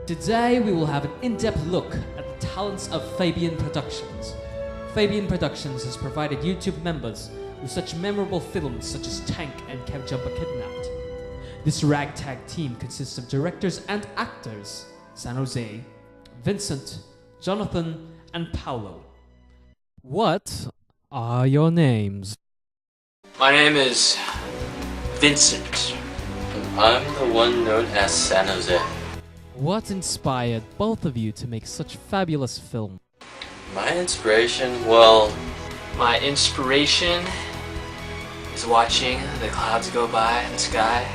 Today we will have an in-depth look at the talents of Fabian Productions. Fabian Productions has provided YouTube members with such memorable films such as Tank and KEVJUMBA Kidnapped. This ragtag team consists of directors and actors San Jose, Vincent, Jonathan, and Paolo. What are your names? My name is Vincent. I'm the one known as San Jose. What inspired both of you to make such fabulous film? My inspiration, well... My inspiration is watching the clouds go by in the sky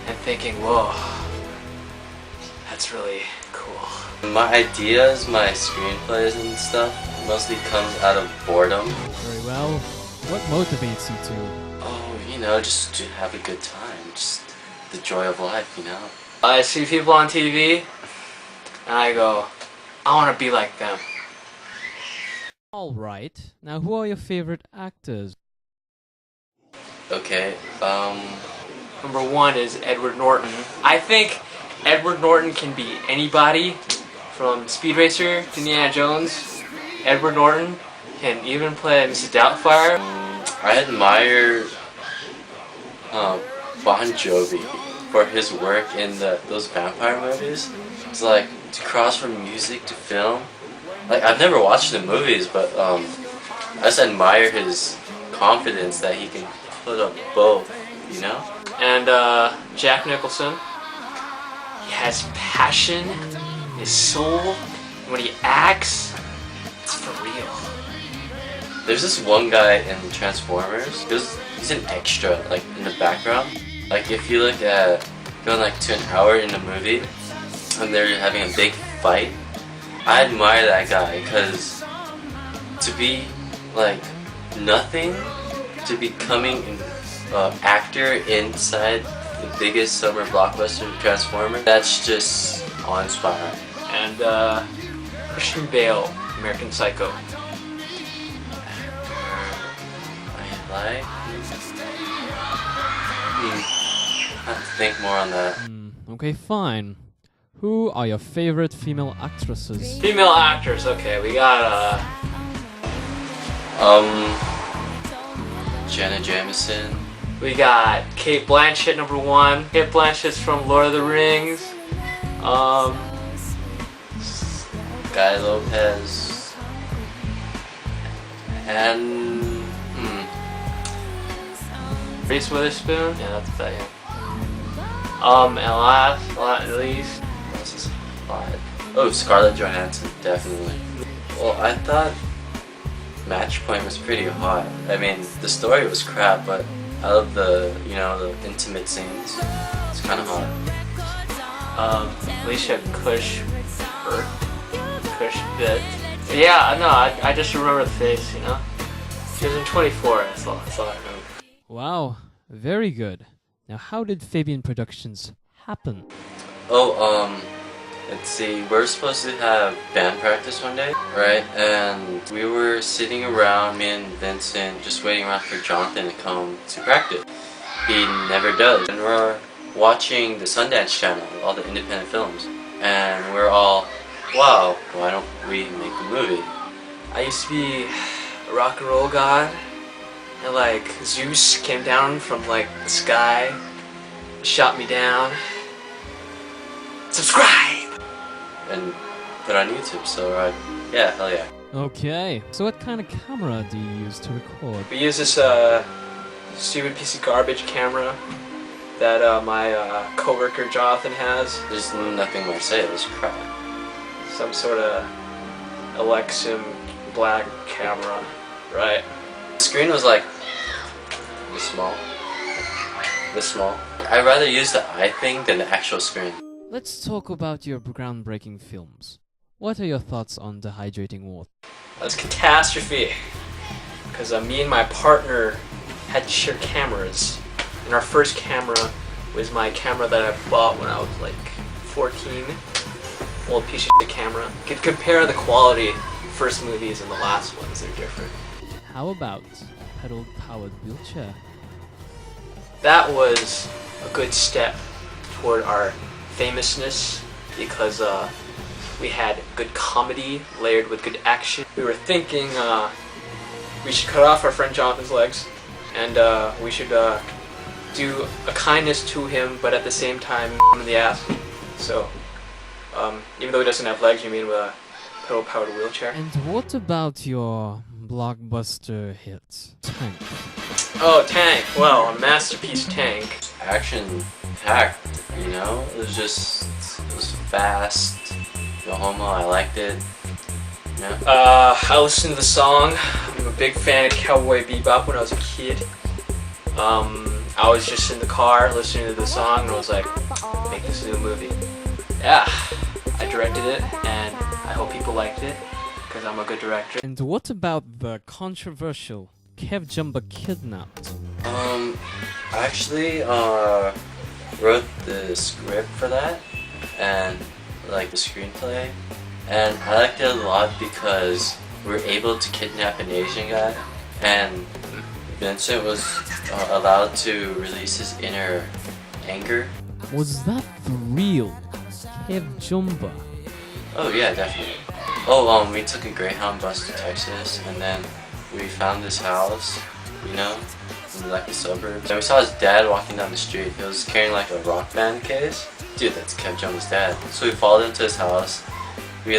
and thinking, whoa, that's really cool. My ideas, my screenplays and stuff mostly comes out of boredom. Very well. What motivates you to? Oh, you know, just to have a good time. Just the joy of life, you know? I see people on TV and I go, I want to be like them. Alright, now who are your favorite actors? Okay, Number one is Edward Norton. I think Edward Norton can be anybody from Speed Racer to Indiana Jones. Edward Norton can even play Mrs. Doubtfire. I admire Bon Jovi for his work in those vampire movies. It's like, to cross from music to film. Like, I've never watched the movies, but I just admire his confidence that he can put up both, you know? And Jack Nicholson. He has passion, his soul. When he acts, it's for real. There's this one guy in Transformers. He's an extra, like, in the background. Like, if you look at going like to an hour in a movie and they're having a big fight, I admire that guy, because to be like nothing to becoming an actor inside the biggest summer blockbuster Transformer, that's just awe-inspiring. And Christian Bale, American Psycho. I like. I have to think more on that. Okay, fine. Who are your favorite female actresses? Female actors, okay, we got Jenna Jameson. we got Kate Blanchett, number one. Kate Blanchett's from Lord of the Rings. Guy Lopez. And Reese Witherspoon, yeah, that's about him. And last but not least, this is odd. Oh, Scarlett Johansson, definitely. Well, I thought Match Point was pretty hot. I mean, the story was crap, but I love the, you know, the intimate scenes. It's kind of hot. Alicia Cushbit. Yeah, no, I just remember the face, you know? She was in 24, that's all I remember. Wow, very good. Now, how did Fabian Productions happen? Oh, let's see, we're supposed to have band practice one day, right? And we were sitting around, me and Vincent, just waiting around for Jonathan to come to practice. He never does. And we're watching the Sundance Channel, all the independent films. And we're all, wow, why don't we make a movie? I used to be a rock and roll god, and like Zeus came down from like the sky, shot me down. Subscribe! And put on YouTube, so yeah, hell yeah. Okay, so what kind of camera do you use to record? We use this stupid piece of garbage camera that my coworker Jonathan has. There's nothing more to say, it was crap. Some sort of Alexim black camera, right? The screen was like this small. This small. I'd rather use the eye thing than the actual screen. Let's talk about your groundbreaking films. What are your thoughts on Dehydrating Water? That's catastrophe. Because me and my partner had to share cameras. And our first camera was my camera that I bought when I was like 14. Old piece of shit camera. You could compare the quality first movies and the last ones, they're different. How about pedal-powered wheelchair? That was a good step toward our famousness because we had good comedy layered with good action. We were thinking we should cut off our friend Jonathan's legs, and we should do a kindness to him, but at the same time him in the ass. So even though he doesn't have legs, you mean with a pedal-powered wheelchair. And what about your blockbuster hit, Tank? Oh, Tank. Well, a masterpiece Tank. Action-packed, you know? It was fast. No homo, I liked it. Yeah. I listened to the song. I'm a big fan of Cowboy Bebop when I was a kid. I was just in the car listening to the song and I was like, make this into a movie. Yeah, I directed it and I hope people liked it because I'm a good director. And what about the controversial KEVJUMBA Kidnapped? I actually wrote the script for that and like the screenplay, and I liked it a lot because we were able to kidnap an Asian guy and Vincent was allowed to release his inner anger. Was that the real KEVJUMBA? Oh yeah, definitely. Oh, we took a Greyhound bus to Texas and then we found this house, you know, in like the suburbs. And we saw his dad walking down the street. He was carrying like a rock band case. Dude, that's KEVJUMBA's dad. So we followed him to his house. We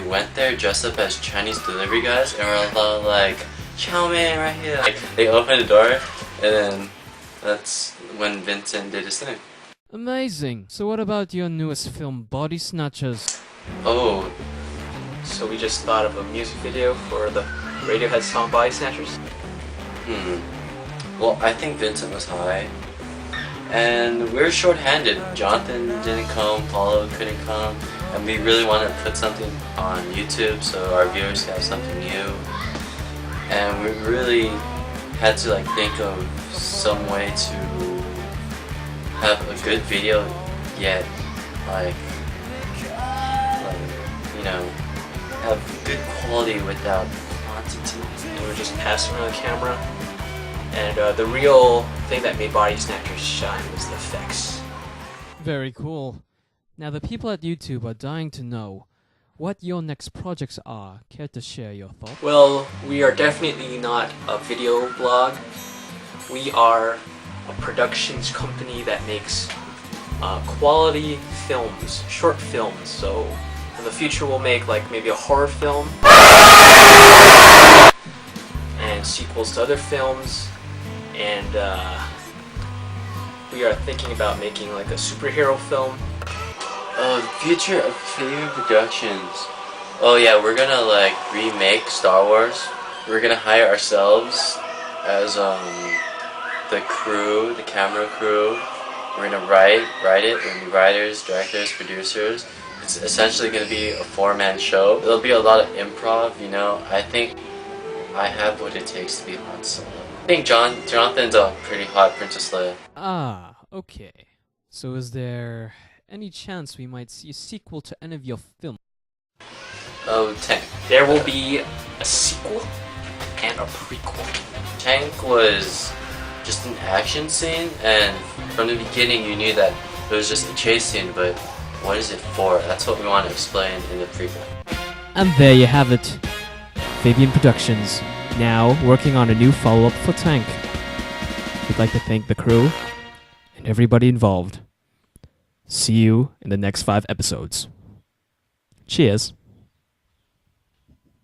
went there dressed up as Chinese delivery guys and we're all like, chow mein right here. Like, they opened the door and then that's when Vincent did his thing. Amazing. So what about your newest film, BODYSNATCHERS? Oh. So we just thought of a music video for the Radiohead song BODYSNATCHERS. Well, I think Vincent was high. And we were short-handed. Jonathan didn't come, Paulo couldn't come. And we really wanted to put something on YouTube so our viewers could have something new. And we really had to like think of some way to have a good video yet like you know, have good quality without quantity. And we're just passing around the camera. And the real thing that made BODYSNATCHERS shine was the effects. Very cool. Now the people at YouTube are dying to know what your next projects are. Care to share your thoughts? Well, we are definitely not a video blog. We are a productions company that makes quality films, short films. So in the future we'll make like maybe a horror film and sequels to other films, and we are thinking about making like a superhero film. Future of FABIANproductions. Oh yeah, we're gonna like remake Star Wars. We're gonna hire ourselves as the crew, the camera crew. We're gonna write it. We're gonna be writers, directors, producers. It's essentially gonna be a 4-man show. There'll be a lot of improv, you know. I think I have what it takes to be Han Solo. I think Jonathan's a pretty hot Princess Leia. Ah, okay. So is there any chance we might see a sequel to any of your films? Oh, Tank. There will be a sequel and a prequel. Tank was just an action scene, and from the beginning you knew that it was just a chase scene, but what is it for? That's what we want to explain in the prequel. And there you have it. FABIANproductions, now working on a new follow-up for Tank. We'd like to thank the crew and everybody involved. See you in the next 5 episodes. Cheers.